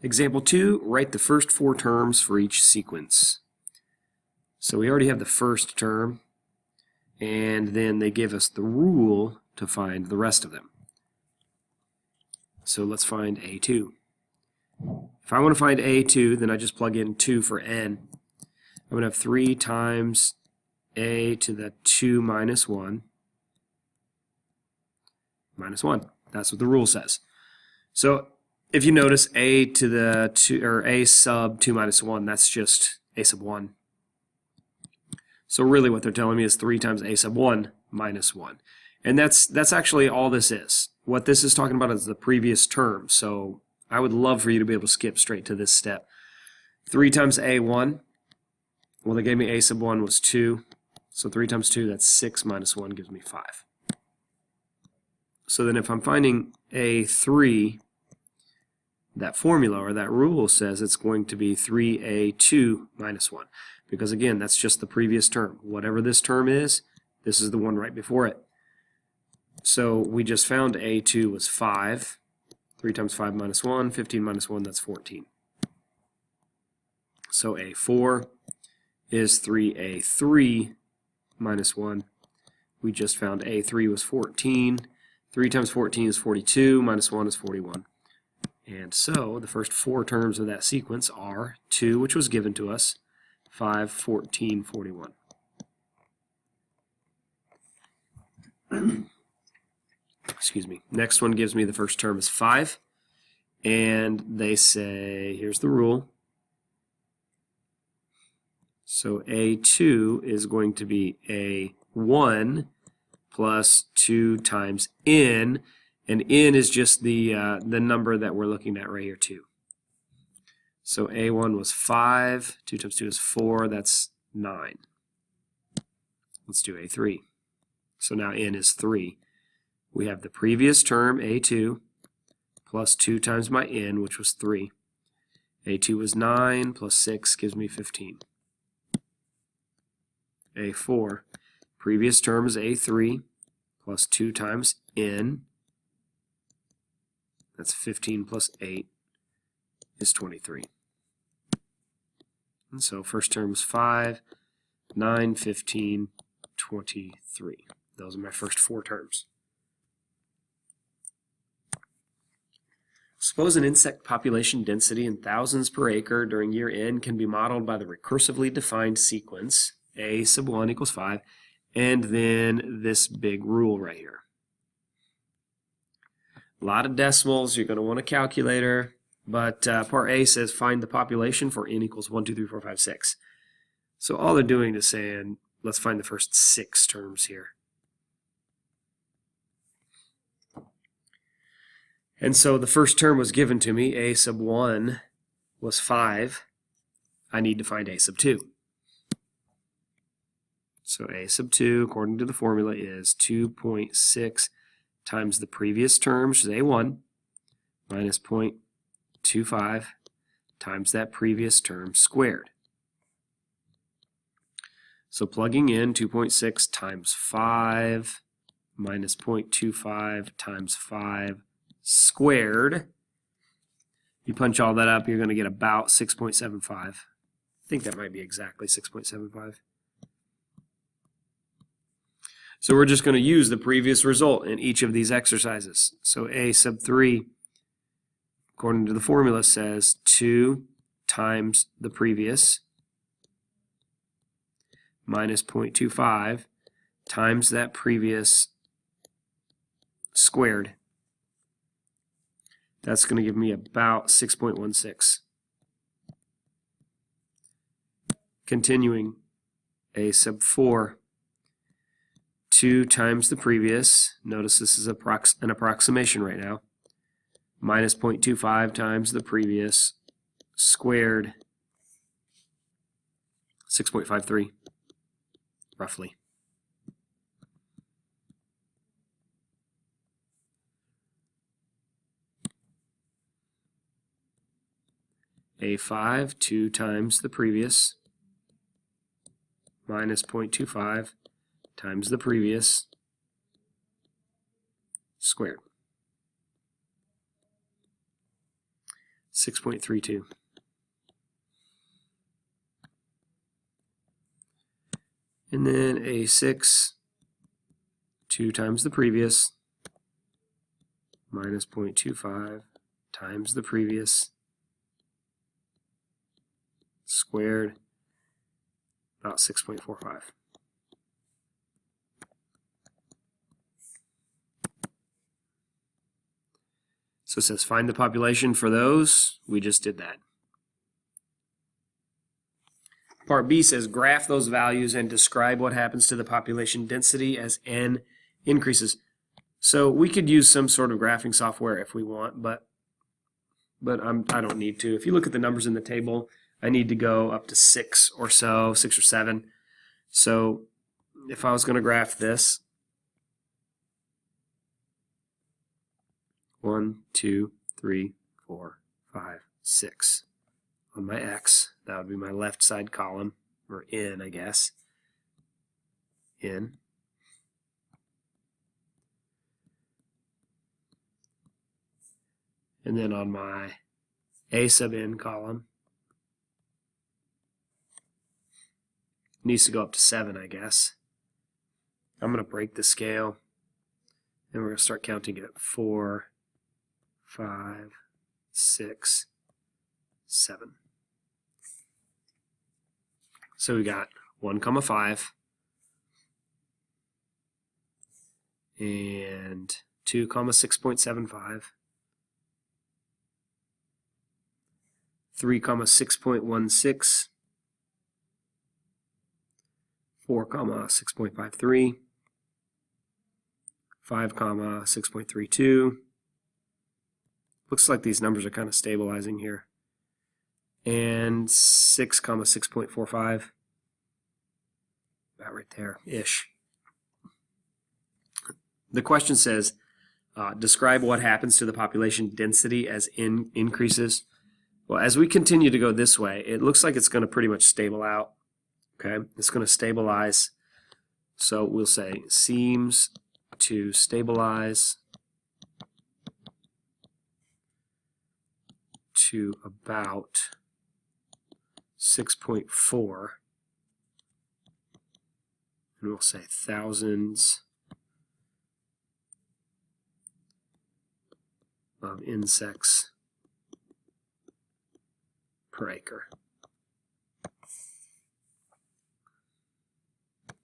Example 2, write the first 4 terms for each sequence. So we already have the first term, and then they give us the rule to find the rest of them. So let's find A2. If I want to find A2, then I just plug in 2 for n. I'm going to have 3 times a to the 2 minus 1 minus 1. That's what the rule says. So if you notice, a to the 2, or a sub 2 minus 1, that's just a sub 1. So really what they're telling me is 3 times a sub 1 minus 1. And that's actually all this is. What this is talking about is the previous term. So I would love for you to be able to skip straight to this step. 3 times a1, well, they gave me a sub 1 was 2. So 3 times 2, that's 6 minus 1 gives me 5. So then if I'm finding a3, that formula or that rule says it's going to be 3a2 minus 1. Because again, that's just the previous term. Whatever this term is, this is the one right before it. So we just found a2 was 5. 3 times 5 minus 1, 15 minus 1, that's 14. So a4 is 3a3 minus 1. We just found a3 was 14. 3 times 14 is 42, minus 1 is 41. And so the first 4 terms of that sequence are 2, which was given to us, 5, 14, 41. Excuse me. Next one gives me the first term is 5. And they say, here's the rule. So a2 is going to be a1 plus 2 times n. And n is just the number that we're looking at right here, 2. So a1 was 5. 2 times 2 is 4. That's 9. Let's do a3. So now n is 3. We have the previous term, a2, plus 2 times my n, which was 3. a2 was 9, plus 6 gives me 15. a4, previous term is a3, plus 2 times n. That's 15 plus 8 is 23. And so first term is 5, 9, 15, 23. Those are my first 4 terms. Suppose an insect population density in thousands per acre during year n can be modeled by the recursively defined sequence a sub 1 equals 5, and then this big rule right here. A lot of decimals, you're going to want a calculator, but part A says find the population for n equals 1, 2, 3, 4, 5, 6. So all they're doing is saying, let's find the first 6 terms here. And so the first term was given to me, a sub 1 was 5. I need to find a sub 2. So a sub 2, according to the formula, is 2.6 times the previous term, which is a1, minus 0.25 times that previous term squared. So plugging in 2.6 times 5 minus 0.25 times 5 squared, you punch all that up, you're going to get about 6.75. I think that might be exactly 6.75. So we're just going to use the previous result in each of these exercises. So a sub 3, according to the formula, says 2 times the previous minus 0.25 times that previous squared. That's going to give me about 6.16. Continuing, a sub 4, 2 times the previous, notice this is an approximation right now, minus 0.25 times the previous squared, 6.53, roughly. A5, 2 times the previous, minus 0.25 times the previous squared. 6.32. And then a 6, 2 times the previous, minus 0.25 times the previous, squared, about 6.45. So it says find the population for those. We just did that. Part B says graph those values and describe what happens to the population density as n increases. So we could use some sort of graphing software if we want, but I don't need to. If you look at the numbers in the table, I need to go up to 6 or so, 6 or 7. So if I was going to graph this, 1, 2, 3, 4, 5, 6 on my x, that would be my left side column, or n, I guess. N. And then on my a sub n column, needs to go up to 7, I guess. I'm going to break the scale, and we're going to start counting at 4, 5, 6, 7. So we got 1, 5, and 2, 6.75, 3, 6.16, 4, 6.53, 5, 6.32. Looks like these numbers are kind of stabilizing here. And 6, 6.45. About right there-ish. The question says, describe what happens to the population density as n increases. Well, as we continue to go this way, it looks like it's going to pretty much stable out. Okay, it's going to stabilize. So we'll say seems to stabilize to about 6.4, and we'll say thousands of insects per acre.